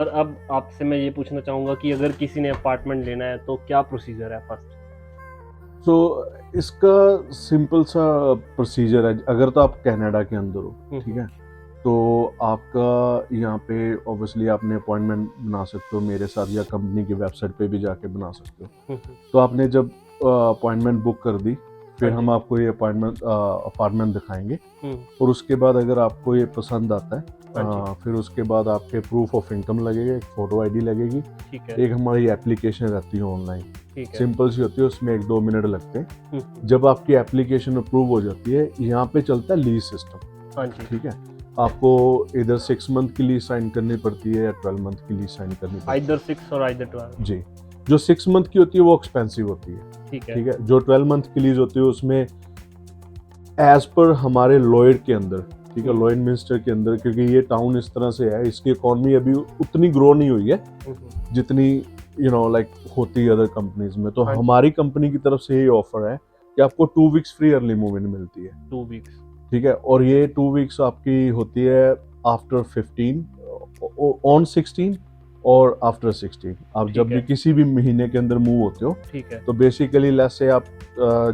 और अब आपसे मैं ये पूछना चाहूँगा कि अगर किसी ने अपार्टमेंट लेना है तो क्या प्रोसीजर है फर्स्ट? सो इसका सिंपल सा प्रोसीजर है। अगर तो आप कनाडा के अंदर हो, हुँ, ठीक हुँ। है, तो आपका यहाँ पे ऑब्वियसली आपने अपॉइंटमेंट बना सकते हो मेरे साथ, या कंपनी की वेबसाइट पे भी जाके बना सकते हो। हुँ, हुँ। तो आपने जब अपॉइंटमेंट बुक कर दी, हाँ फिर हम जी। आपको ये अपार्टमेंट दिखाएंगे। हुँ। और उसके बाद अगर आपको ये पसंद आता है, हाँ जी। फिर उसके बाद आपके प्रूफ ऑफ इनकम लगेगा, एक फ़ोटो आईडी लगेगी, ठीक है, एक हमारी एप्लीकेशन रहती है ऑनलाइन, ठीक है। सिंपल सी होती है, उसमें 1-2 मिनट लगते हैं। हुँ, हुँ। जब आपकी एप्लीकेशन अप्रूव हो जाती है, यहाँ पे चलता है लीज सिस्टम, हाँ जी। ठीक है। आपको इधर 6 मंथ की लीज साइन करनी पड़ती है या 12 मंथ की लीज साइन करनी पड़ती आइदर 6 और आइदर 12। है। जी, जो 6 मंथ की होती है वो एक्सपेंसिव होती है, ठीक है, ठीक है। जो 12 मंथ की लीज होती है उसमें एज पर हमारे लॉयड के अंदर, ठीक है, हुँ, लॉयड मिनिस्टर के अंदर, क्योंकि ये टाउन इस तरह से है, इसकी इकोनॉमी अभी उतनी ग्रो नहीं हुई है हुँ, हुँ। जितनी लाइक होती है अदर कंपनीज में। तो हाँ जी, हमारी कंपनी की तरफ से ये ऑफर है कि आपको 2 weeks free early move in मिलती है, 2 वीक्स। ठीक है। और ठीक है, ये 2 वीक्स आपकी होती है आफ्टर 15, ऑन 16 और आफ्टर 16। आप जब ठीक भी है, किसी भी महीने के अंदर मूव होते हो, ठीक है। तो बेसिकली लेट्स से आप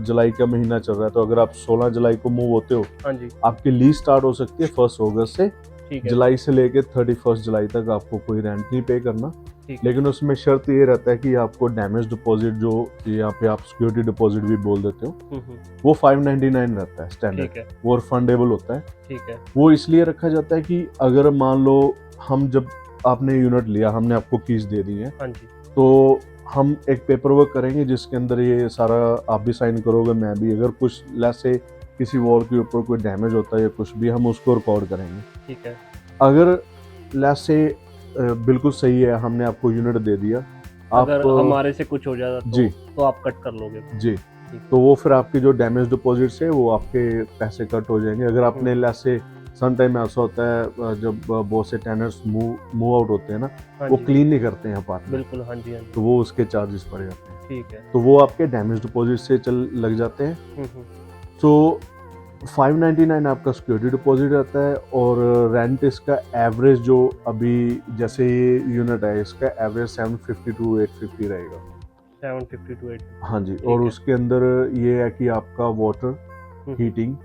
जुलाई का महीना चल रहा है, तो अगर आप 16 जुलाई को मूव होते हो, हाँ जी, आपकी लीज स्टार्ट हो सकती है 1 अगस्त से। ठीक है, जुलाई से लेके 31 जुलाई तक आपको कोई रेंट नहीं पे करना, ठीक है। लेकिन उसमें शर्त ये रहता है कि आपको डैमेज डिपॉजिट, जो यहाँ पे आप सिक्योरिटी डिपॉजिट भी बोल देते हो, हुँ, हुँ। वो 599 रहता है स्टैंडर्ड। ठीक है, वो रिफंडेबल होता है। ठीक है। वो इसलिए रखा जाता है कि अगर मान लो हम जब आपने यूनिट लिया, हमने आपको कीज दे दी है, हाँ जी, तो हम एक पेपर वर्क करेंगे जिसके अंदर ये सारा आप भी साइन करोगे, मैं भी। अगर कुछ लेस से किसी वॉल के ऊपर कोई डैमेज होता है या कुछ भी, हम उसको रिकॉर्ड करेंगे। ठीक है। अगर लेस से बिल्कुल सही है, हमने आपको यूनिट दे दिया, आप अगर हमारे से कुछ हो जाता जी, तो आप कट कर लोगे? जी, ठीक है। तो वो फिर आपके जो डैमेज डिपॉजिट्स है वो आपके पैसे कट हो जाएंगे। अगर हुँ, आपने हुँ। लेस से सम टाइम ऐसा होता है, जब बहुत से टेनर्स मूव आउट होते हैं ना, हाँ वो जी, क्लीन नहीं करते हैं अपार्टमेंट, बिल्कुल। हाँ जी, हाँ जी। तो वो उसके चार्जेस पड़ जाते हैं। ठीक है। तो वो आपके डैमेज डिपॉजिट से चल लग जाते हैं। हुँ, हुँ। सो 599 आपका सिक्योरिटी डिपॉजिट रहता है, और रेंट इसका एवरेज जो अभी, जैसे ये यूनिट है, इसका एवरेज 750 टू 850 रहेगा। 750 टू 850। हाँ जी, और ठीक है। उसके अंदर ये है कि आपका वाटर, हुँ, हुँ। हीटिंग,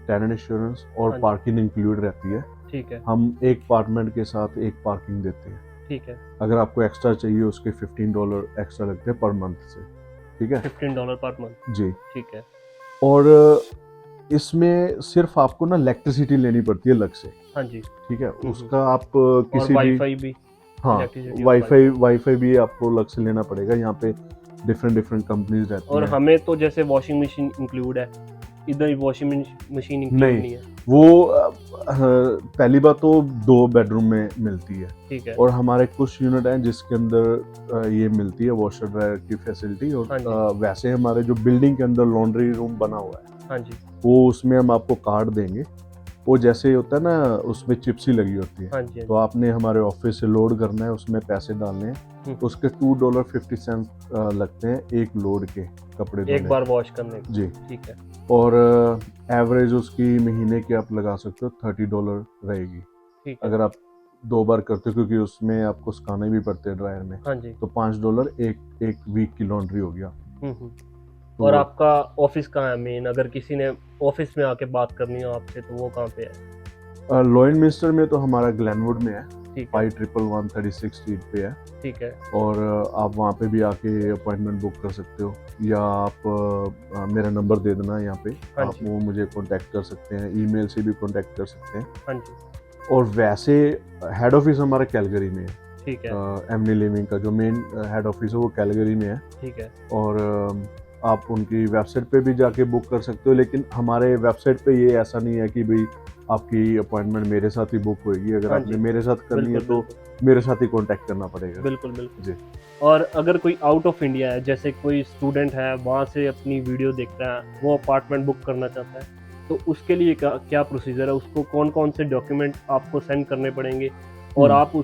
टेनेंट इंश्योरेंस और हाँ जी, पार्किंग इंक्लूड रहती है। ठीक है, हम एक अपार्टमेंट के साथ एक पार्किंग देते हैं। ठीक है। अगर आपको एक्स्ट्रा चाहिए, उसके $15 एक्स्ट्रा लगते हैं पर मंथ से, ठीक है। $15 पर मंथ। जी, ठीक है। और इसमें सिर्फ आपको ना इलेक्ट्रिसिटी लेनी पड़ती है अलग से, हाँ जी। ठीक है। हुँ, हुँ। उसका आप और किसी भी, वाईफ़ाई भी? हाँ, इलेक्ट्रिसिटी और वाईफाई वाईफ़ाई। वाईफाई भी आपको अलग से लेना पड़ेगा। यहाँ पे डिफरेंट डिफरेंट कंपनीज रहती और हैं। हमें तो जैसे वॉशिंग मशीन इंक्लूड है, इधर वॉशिंग मशीन इंक्लूड नहीं, नहीं है। वो पहली बात तो 2 बेडरूम में मिलती है, ठीक है। और हमारे कुछ यूनिट हैं जिसके अंदर ये मिलती है वॉशर ड्रायर की फैसिलिटी। और हाँ जी, वैसे हमारे जो बिल्डिंग के अंदर लॉन्ड्री रूम बना हुआ है, हाँ जी, वो उसमें हम आपको कार्ड देंगे। वो जैसे होता है ना, उसमें चिप्स ही लगी होती है, हाँ जी, हाँ तो जी। आपने हमारे ऑफिस से लोड करना है, उसमें पैसे डालने हैं। हुँ, उसके $2.50 लगते हैं एक लोड के कपड़े एक धोने बार के। वॉश करने का। जी, ठीक है, और एवरेज उसकी महीने की आप लगा सकते हो $30 रहेगी। ठीक है। अगर आप 2 बार करते हो, क्योंकि उसमें आपको सुखाने भी पड़ते हैं ड्रायर में, हाँ जी। तो $5 एक एक वीक की लॉन्ड्री हो गया। हुँ, हुँ। तो और आपका ऑफ़िस कहाँ है मेन? अगर किसी ने ऑफ़िस में आके बात करनी हो आपसे तो वो कहाँ पे है? लॉयड मिनिस्टर में तो हमारा ग्लेनवुड में है, ठीक है, 5111 36 स्ट्रीट पे है। ठीक है, और आप वहाँ पे भी आके अपॉइंटमेंट बुक कर सकते हो, या आप मेरा नंबर दे देना यहाँ पे, हाँ आप जी, वो मुझे कांटेक्ट कर सकते हैं, ईमेल से भी कांटेक्ट कर सकते हैं। हाँ जी, और वैसे हेड ऑफिस हमारा कैलगरी में है। ठीक है, एमनी लिविंग का जो मेन हेड ऑफिस है वो कैलगरी में है। ठीक है, और आप उनकी वेबसाइट पे भी जाके बुक कर सकते हो, लेकिन हमारे वेबसाइट पे ये ऐसा नहीं है कि भाई आपकी अपॉइंटमेंट मेरे साथ ही बुक होएगी। अगर हाँ आपने जी, मेरे साथ करनी है बिल्कुल, तो बिल्कुल, मेरे साथ ही कांटेक्ट करना पड़ेगा। बिल्कुल, बिल्कुल। जी। और अगर कोई आउट ऑफ इंडिया है, जैसे कोई स्टूडेंट है, वहाँ से अपनी वीडियो देखता है, वो अपार्टमेंट बुक करना चाहता है, तो उसके लिए क्या क्या प्रोसीजर है? उसको कौन-कौन से डॉक्यूमेंट आपको सेंड करने पड़ेंगे? और हम्म, आप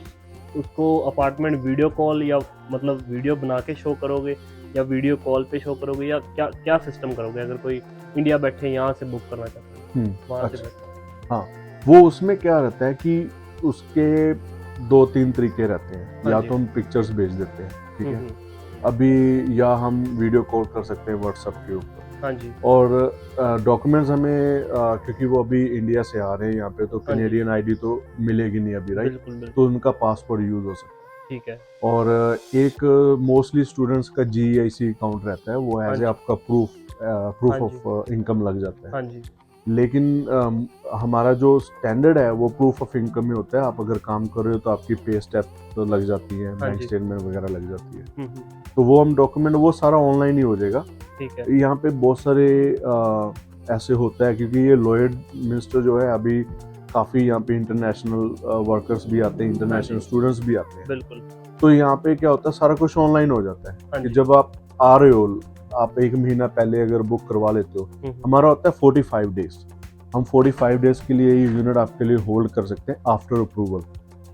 उसको अपार्टमेंट वीडियो कॉल या मतलब वीडियो बना के शो करोगे या वीडियो कॉल पे शो करोगे या क्या क्या सिस्टम करोगे? अगर कोई इंडिया बैठे यहाँ से बुक करना चाहता है, वहाँ से अच्छा, बैठे? हाँ, वो उसमें क्या रहता है कि उसके 2-3 तरीके रहते हैं। हाँ या जी। तो हम पिक्चर्स भेज देते हैं, ठीक है, हम्म। अभी, या हम वीडियो कॉल कर सकते हैं व्हाट्सएप के ऊपर। हाँ जी। और डॉक्यूमेंट्स हमें क्योंकि वो अभी इंडिया से आ रहे हैं यहाँ पे, तो हाँ जी। कनेडियन आईडी तो मिलेगी नहीं अभी, राइट? बिल्कुल बिल्कुल। तो उनका पासपोर्ट यूज हो सकता है। ठीक है। और एक मोस्टली स्टूडेंट्स का जीआईसी अकाउंट रहता है, वो हाँ एज ए जी। आपका हाँ प्रूफ जी। ऑफ इनकम लग जाता है। हाँ जी। लेकिन हमारा जो स्टैंडर्ड है वो प्रूफ ऑफ इनकम में होता है। आप अगर काम कर रहे हो तो आपकी पे स्टेप तो लग जाती है, हाँ बैंक जी। स्टेटमेंट वगैरह लग जाती है। हम्म। तो वो हम डॉक्यूमेंट, वो सारा ऑनलाइन ही हो जाएगा। ठीक है। यहाँ पे बहुत सारे ऐसे होता है, क्योंकि ये लॉयड मिनिस्टर जो है अभी काफ़ी यहाँ पे इंटरनेशनल वर्कर्स भी आते हैं, इंटरनेशनल जी। स्टूडेंट्स भी आते हैं। बिल्कुल। तो यहाँ पे क्या होता है, सारा कुछ ऑनलाइन हो जाता है हाँ कि जी। जब आप आ रहे हो, आप 1 महीना पहले अगर बुक करवा लेते हो, हमारा होता है 45 डेज। हम 45 डेज के लिए ये यूनिट आपके लिए होल्ड कर सकते हैं आफ्टर अप्रूवल।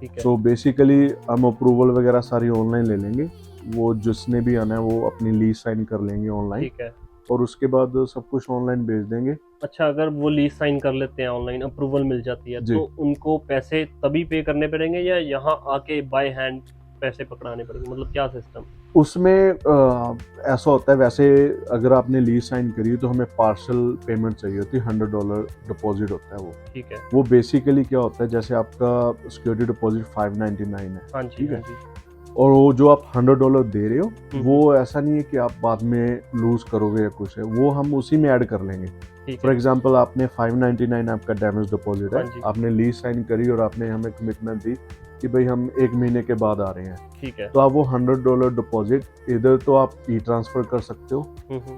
ठीक है। सो बेसिकली हम अप्रूवल वगैरह सारी ऑनलाइन ले लेंगे। वो जिसने भी आना है वो अपनी लीज साइन कर लेंगे ऑनलाइन, ठीक है। और उसके बाद सब कुछ ऑनलाइन भेज देंगे। अच्छा, अगर वो लीज साइन कर लेते हैं, ऑनलाइन अप्रूवल मिल जाती है, जी। तो उनको पैसे तभी पे करने पड़ेंगे या यहाँ आके बाय हैंड पैसे पकड़ाने पड़ेंगे, मतलब क्या सिस्टम? उसमें ऐसा होता है, वैसे अगर आपने लीज साइन करी है तो हमें पार्शल पेमेंट चाहिए होती है, $100 डिपॉजिट होता है वो। ठीक है। वो बेसिकली क्या होता है, जैसे आपका सिक्योरिटी डिपॉजिट 599 है, हाँ जी। ठीक है, हाँ जी। और वो जो आप $100 दे रहे हो, हम्म। वो ऐसा नहीं है कि आप बाद में लूज करोगे या कुछ है, वो हम उसी में ऐड कर लेंगे। ठीक फॉर है। एग्जांपल आपने 599 आपका डैमेज डिपॉजिट है, हाँ जी। आपने लीज साइन करी और आपने हमें कमिटमेंट दी कि भाई हम 1 महीने के बाद आ रहे हैं, ठीक है। तो आप वो $100 डिपॉजिट इधर तो आप ई ट्रांसफर कर सकते हो। हम्म।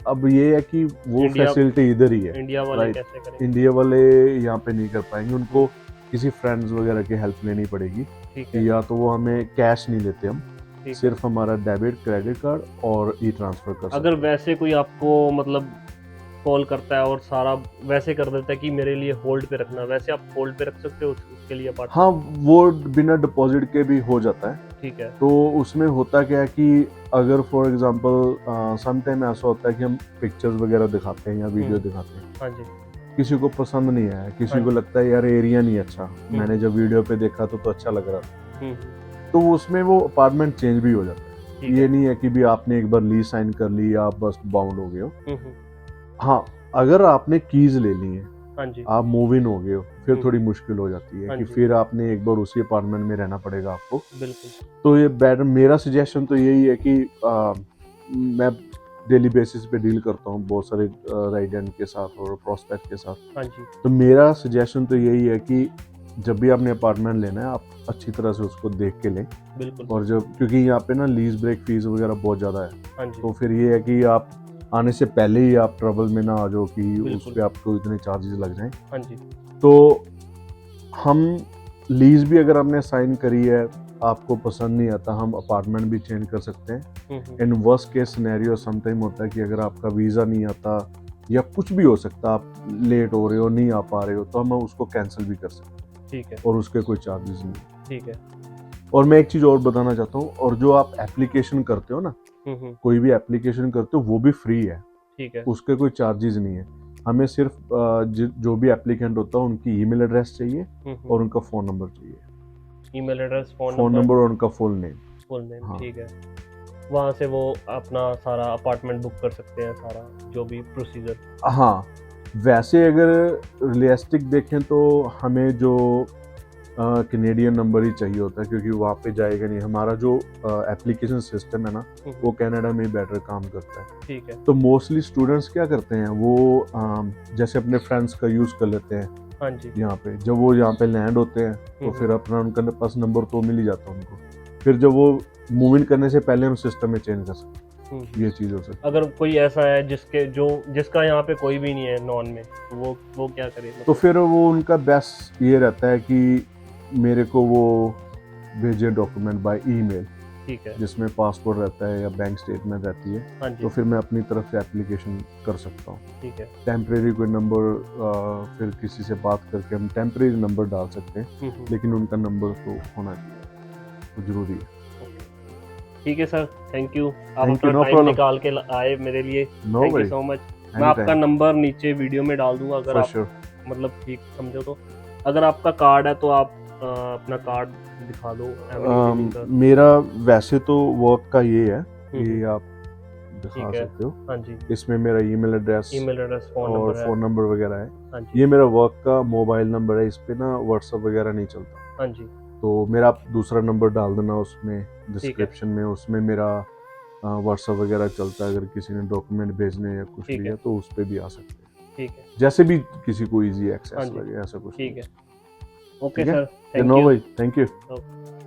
अब ये है कि वो इंडिया फैसिलिटी इधर ही है, इंडिया वाले राइट? कैसे करेंगे? इंडिया वाले यहाँ पे नहीं कर पाएंगे, उनको किसी फ्रेंड्स वगैरह की हेल्प लेनी पड़ेगी। ठीक है। या तो वो हमें कैश नहीं लेते हम, ठीक है। सिर्फ हमारा डेबिट क्रेडिट कार्ड और ई ट्रांसफर कर सकते अगर हैं। वैसे कोई आपको मतलब कॉल करता है और सारा वैसे कर देता है कि मेरे लिए होल्ड पे रखना, वैसे आप होल्ड पे रख सकते हो उसके लिए अपार्टमेंट? हाँ, वो बिना डिपॉजिट के भी हो जाता है। ठीक है। तो उसमें होता क्या है कि अगर फॉर एग्जांपल सम टाइम ऐसा होता है कि हम पिक्चर्स वगैरह दिखाते हैं या वीडियो दिखाते हैं, हाँ जी। किसी को पसंद नहीं आया, किसी हाँ को जी। लगता है यार एरिया नहीं अच्छा, मैंने जब वीडियो पे देखा तो अच्छा लग रहा था, हम्म। तो उसमें वो अपार्टमेंट चेंज भी हो जाता है। ठीक ये है। नहीं है कि भी आपने एक बार लीज साइन कर ली आप बस बाउंड हो गए हो। हम्म। हाँ, अगर आपने कीज ले ली है, हाँ जी। आप मूव इन हो गए हो, फिर थोड़ी मुश्किल हो जाती है हाँ कि जी। फिर आपने एक बार उसी अपार्टमेंट में रहना पड़ेगा आपको। बिल्कुल। तो ये बेटर, मेरा सजेशन तो यही है कि मैं डेली बेसिस पे डील करता हूँ बहुत सारे रेजिडेंट के साथ और प्रोस्पेक्ट के साथ। हाँ जी। तो मेरा सजेशन तो यही है कि जब भी आपने अपार्टमेंट लेना है, आप अच्छी तरह से उसको देख के लें। बिल्कुल। और जब, क्योंकि यहाँ पे ना लीज ब्रेक फीस वगैरह बहुत ज़्यादा है, हाँ जी। तो फिर ये है कि आप आने से पहले ही आप ट्रबल में ना आ जाओ कि उस बिल्कुल। पे आपको इतने चार्जेस लग जाएं। हाँ जी। तो हम लीज भी अगर हमने साइन करी है, आपको पसंद नहीं आता, हम अपार्टमेंट भी चेंज कर सकते हैं। In worst case scenario sometime होता है कि अगर आपका वीज़ा नहीं आता या कुछ भी हो सकता, आप लेट हो रहे हो, नहीं आ पा रहे हो, तो हम उसको कैंसिल भी कर सकते हैं। ठीक है। और उसके कोई चार्जेस नहीं। ठीक है। और मैं एक चीज़ और बताना चाहता हूँ, और जो आप एप्लीकेशन करते हो ना, कोई भी एप्लीकेशन करते हो वो भी फ्री है, ठीक है। उसके कोई चार्जेस नहीं है। हमें सिर्फ जो भी एप्लीकेंट होता है उनकी ईमेल एड्रेस चाहिए और उनका फ़ोन नंबर चाहिए। Email address, phone phone number और उनका फुल नेम। Full name. हाँ। ठीक है। वहाँ से वो अपना सारा अपार्टमेंट बुक कर सकते हैं, सारा जो भी प्रोसीजर। हाँ, वैसे अगर रियलिस्टिक देखें तो हमें जो कनेडियन नंबर ही चाहिए होता है, क्योंकि वहाँ पे जाएगा नहीं। हमारा जो एप्लीकेशन सिस्टम है ना, वो कनाडा में बेटर काम करता है। ठीक है। तो मोस्टली स्टूडेंट्स क्या करते हैं, वो जैसे अपने फ्रेंड्स का यूज़ कर लेते हैं हाँ जी। यहाँ पे। जब वो यहाँ पे लैंड होते हैं तो फिर अपना उनका पास नंबर तो मिल ही जाता है उनको। फिर जब वो मूव इन करने से पहले हम सिस्टम में चेंज कर सकते हैं, ये चीज़ हो सकती है। अगर कोई ऐसा है जिसका यहाँ पे कोई भी नहीं है नॉन में, तो वो क्या करे? तो फिर वो उनका बेस्ट ये रहता है कि मेरे को वो भेजे डॉक्यूमेंट बाय ईमेल, ठीक है। जिसमें पासपोर्ट रहता है या बैंक स्टेटमेंट रहती है। हाँ जी। तो फिर मैं अपनी तरफ से एप्लीकेशन कर सकता हूँ। ठीक है। टेम्परेरी कोई नंबर, फिर किसी से बात करके हम टेम्परेरी नंबर डाल सकते हैं, लेकिन उनका नंबर तो होना चाहिए, वो जरूरी है। ठीक है सर, थैंक यू, आप Thank you, अपना no टाइम problem. निकाल के आए मेरे लिए। No thank you worry. So much. मैं आपका Anytime. नंबर नीचे वीडियो में डाल दूंगा, अगर For आप sure. मतलब ठीक समझो तो। अगर आपका कार्ड है तो आप अपना कार्ड दिखा दो एवरीथिंग का। मेरा वैसे तो वर्क का ये है, हम्म, ये आप दिखा ठीक है। सकते हो। हाँ जी, इसमें मेरा email address email address, phone और नंबर है। फ़ोन नंबर वगैरह है। हाँ जी, ये मेरा वर्क का मोबाइल नंबर है, इस पे ना व्हाट्सअप वगैरह नहीं चलता। हाँ जी, तो मेरा आप दूसरा नंबर डाल देना उसमें ठीक है। डिस्क्रिप्शन में, उसमें मेरा व्हाट्सअप वगैरह चलता है। अगर किसी ने डॉक्यूमेंट भेजने या कुछ ठीक लिया है, तो उस पे भी आ सकते हैं, ठीक है। जैसे भी किसी को इजी हाँ एक्सेस जी, लगे, ऐसा कुछ ठीक नहीं है। है। ओके ठीक है, सर, थैंक नो यू। भाई, थैंक यू। ओके।